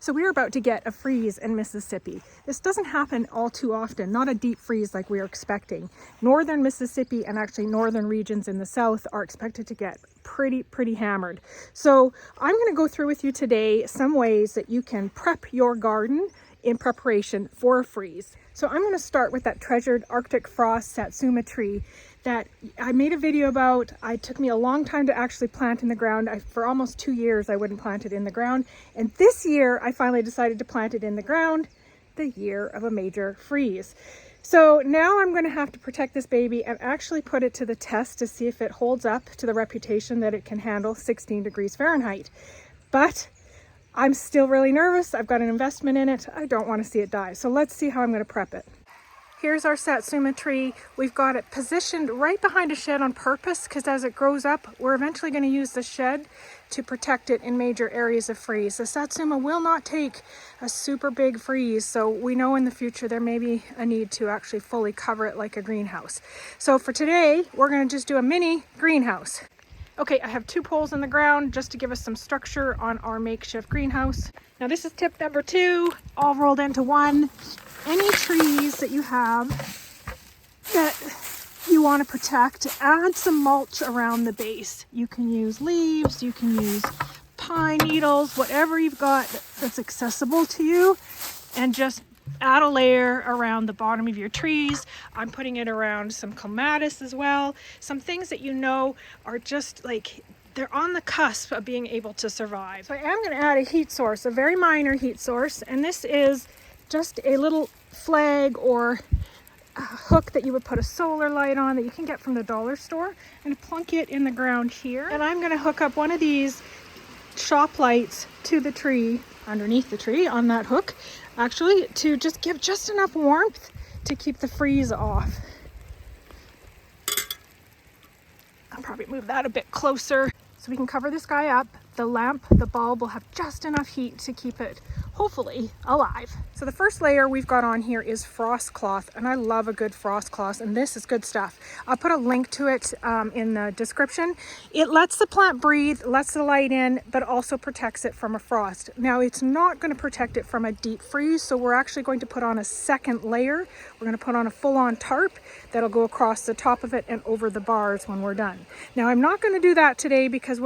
So we're about to get a freeze in Mississippi. This doesn't happen all too often, not a deep freeze like we are expecting. Northern Mississippi and actually northern regions in the south are expected to get pretty hammered. So I'm going to go through with you today some ways that you can prep your garden in preparation for a freeze. So I'm going to start with that treasured Arctic frost Satsuma tree that I made a video about. It took me a long time to actually plant in the ground. For almost 2 years I wouldn't plant it in the ground, and this year I finally decided to plant it in the ground, the year of a major freeze. So now I'm going to have to protect this baby and actually put it to the test to see if it holds up to the reputation that it can handle 16 degrees Fahrenheit. But I'm still really nervous. I've got an investment in it. I don't want to see it die. So let's see how I'm going to prep it. Here's our Satsuma tree. We've got it positioned right behind a shed on purpose because as it grows up, we're eventually going to use the shed to protect it in major areas of freeze. The Satsuma will not take a super big freeze, so we know in the future there may be a need to actually fully cover it like a greenhouse. So for today, we're going to just do a mini greenhouse. Okay, I have 2 poles in the ground just to give us some structure on our makeshift greenhouse. Now this is tip number 2, all rolled into one. Any trees that you have that you want to protect, add some mulch around the base. You can use leaves, you can use pine needles, whatever you've got that's accessible to you, and just add a layer around the bottom of your trees. I'm putting it around some clematis as well. Some things that you know are just like, they're on the cusp of being able to survive. So I am going to add a heat source, a very minor heat source, and this is just a little flag or a hook that you would put a solar light on that you can get from the dollar store. I'm going to plunk it in the ground here, and I'm going to hook up one of these shop lights to the tree, underneath the tree on that hook, actually, to just give just enough warmth to keep the freeze off. I'll probably move that a bit closer so we can cover this guy up. The lamp, the bulb will have just enough heat to keep it hopefully alive. So the first layer we've got on here is frost cloth, and I love a good frost cloth, and this is good stuff. I'll put a link to it in the description. It lets the plant breathe, lets the light in, but also protects it from a frost. Now it's not going to protect it from a deep freeze, so we're actually going to put on a second layer. We're going to put on a full-on tarp that'll go across the top of it and over the bars when we're done. Now I'm not going to do that today because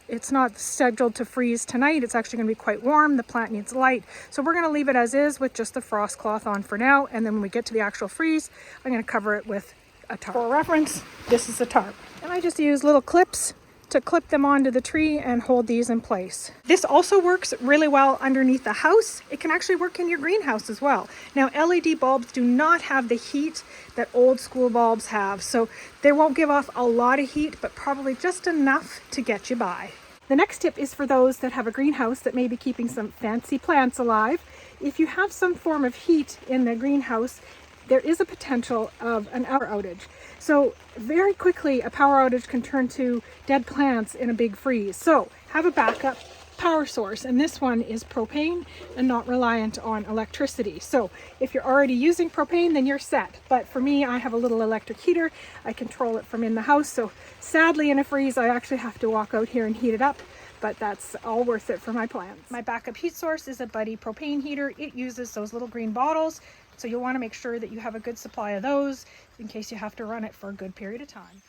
it's not scheduled to freeze tonight. It's actually going to be quite warm. The plant needs light. So we're going to leave it as is with just the frost cloth on for now. And then when we get to the actual freeze, I'm going to cover it with a tarp. For reference, this is a tarp. And I just use little clips to clip them onto the tree and hold these in place. This also works really well underneath the house. It can actually work in your greenhouse as well. Now, LED bulbs do not have the heat that old school bulbs have, so they won't give off a lot of heat, but probably just enough to get you by. The next tip is for those that have a greenhouse that may be keeping some fancy plants alive. If you have some form of heat in the greenhouse, there is a potential of an power outage. So very quickly, a power outage can turn to dead plants in a big freeze. So have a backup power source, and this one is propane and not reliant on electricity. So if you're already using propane, then you're set. But for me, I have a little electric heater. I control it from in the house. So sadly, in a freeze, I actually have to walk out here and heat it up, but that's all worth it for my plants. My backup heat source is a Buddy propane heater. It uses those little green bottles. So you'll want to make sure that you have a good supply of those in case you have to run it for a good period of time.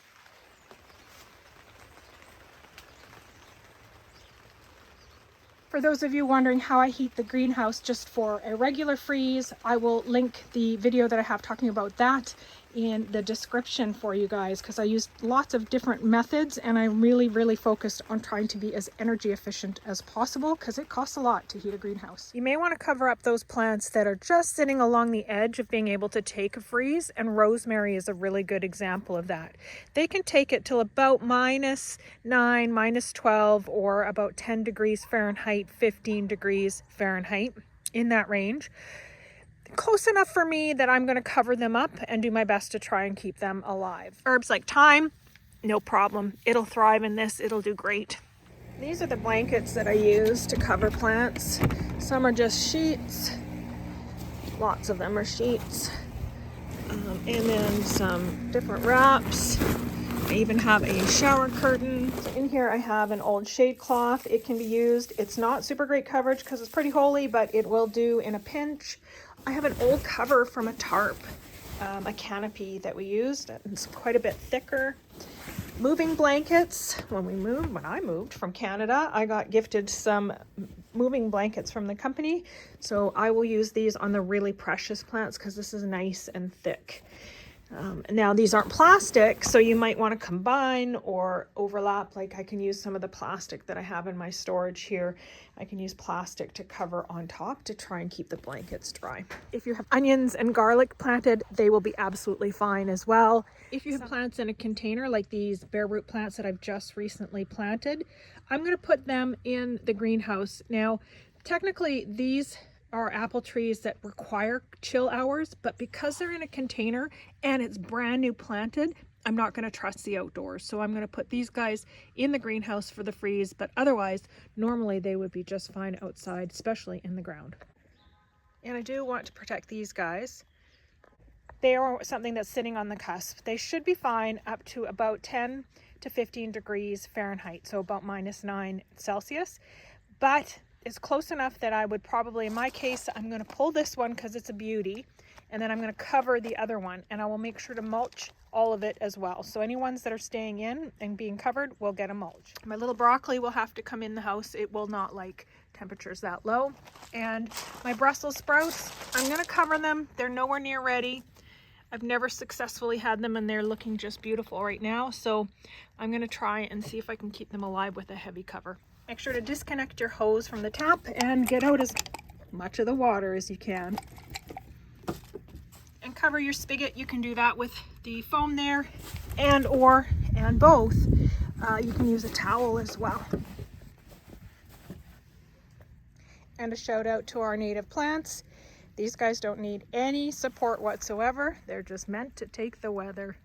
For those of you wondering how I heat the greenhouse just for a regular freeze, I will link the video that I have talking about that in the description for you guys, because I used lots of different methods and I'm really focused on trying to be as energy efficient as possible because it costs a lot to heat a greenhouse. You may want to cover up those plants that are just sitting along the edge of being able to take a freeze, and rosemary is a really good example of that. They can take it till about -9, -12, or about 10 degrees Fahrenheit, 15 degrees Fahrenheit, in that range. Close enough for me that I'm going to cover them up and do my best to try and keep them alive. Herbs like thyme, no problem. It'll thrive in this. It'll do great. These are the blankets that I use to cover plants. Some are just sheets. Lots of them are sheets. And then some different wraps. I even have a shower curtain. So in here I have an old shade cloth. It can be used. It's not super great coverage because it's pretty holey, but it will do in a pinch. I have an old cover from a tarp, a canopy that we used. It's quite a bit thicker. Moving blankets. When I moved from Canada, I got gifted some moving blankets from the company. So I will use these on the really precious plants because this is nice and thick. Now these aren't plastic, so you might want to combine or overlap. Like I can use some of the plastic that I have in my storage here. I can use plastic to cover on top to try and keep the blankets dry. If you have onions and garlic planted, they will be absolutely fine as well. If you have plants in a container like these bare root plants that I've just recently planted, I'm going to put them in the greenhouse. Now, technically these are apple trees that require chill hours, but because they're in a container and it's brand new planted, I'm not going to trust the outdoors. So I'm going to put these guys in the greenhouse for the freeze, but otherwise, normally they would be just fine outside, especially in the ground. And I do want to protect these guys. They are something that's sitting on the cusp. They should be fine up to about 10 to 15 degrees Fahrenheit, so about -9 Celsius, but it's close enough that I would probably, in my case, I'm going to pull this one because it's a beauty, and then I'm going to cover the other one, and I will make sure to mulch all of it as well. So any ones that are staying in and being covered will get a mulch. My little broccoli will have to come in the house. It will not like temperatures that low. And my Brussels sprouts, I'm going to cover them. They're nowhere near ready. I've never successfully had them, and they're looking just beautiful right now. So I'm going to try and see if I can keep them alive with a heavy cover. Make sure to disconnect your hose from the tap and get out as much of the water as you can. And cover your spigot. You can do that with the foam there and both. You can use a towel as well. And a shout out to our native plants. These guys don't need any support whatsoever. They're just meant to take the weather.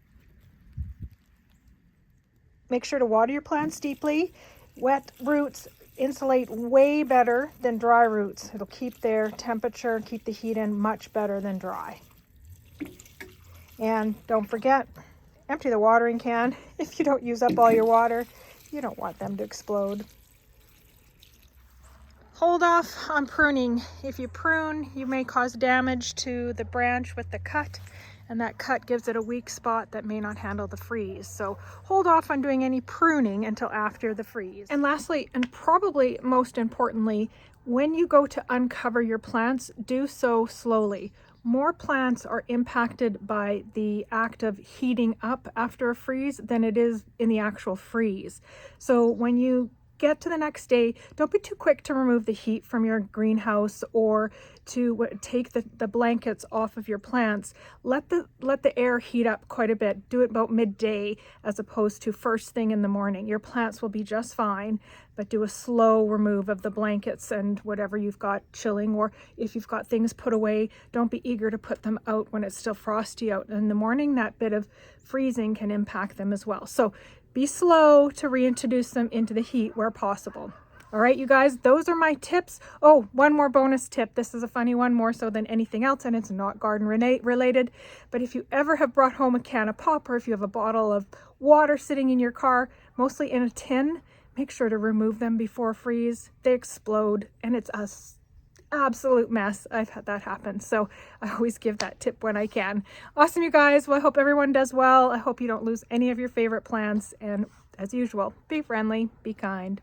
Make sure to water your plants deeply. Wet roots insulate way better than dry roots. It'll keep their temperature, keep the heat in much better than dry. And don't forget, empty the watering can. If you don't use up all your water, you don't want them to explode. Hold off on pruning. If you prune, you may cause damage to the branch with the cut, and that cut gives it a weak spot that may not handle the freeze. So hold off on doing any pruning until after the freeze. And lastly, and probably most importantly, when you go to uncover your plants, do so slowly. More plants are impacted by the act of heating up after a freeze than it is in the actual freeze. So when you get to the next day, don't be too quick to remove the heat from your greenhouse or to take the blankets off of your plants. Let the air heat up quite a bit. Do it about midday as opposed to first thing in the morning. Your plants will be just fine, but do a slow remove of the blankets and whatever you've got chilling, or if you've got things put away, don't be eager to put them out when it's still frosty out in the morning. That bit of freezing can impact them as well. So be slow to reintroduce them into the heat where possible. All right, you guys, those are my tips. Oh, one more bonus tip. This is a funny one, more so than anything else, and it's not garden related. But if you ever have brought home a can of pop, or if you have a bottle of water sitting in your car, mostly in a tin, make sure to remove them before freeze. They explode, and it's a absolute mess. I've had that happen, so I always give that tip when I can. Awesome, you guys. Well, I hope everyone does well. I hope you don't lose any of your favorite plants, and as usual, be friendly, be kind.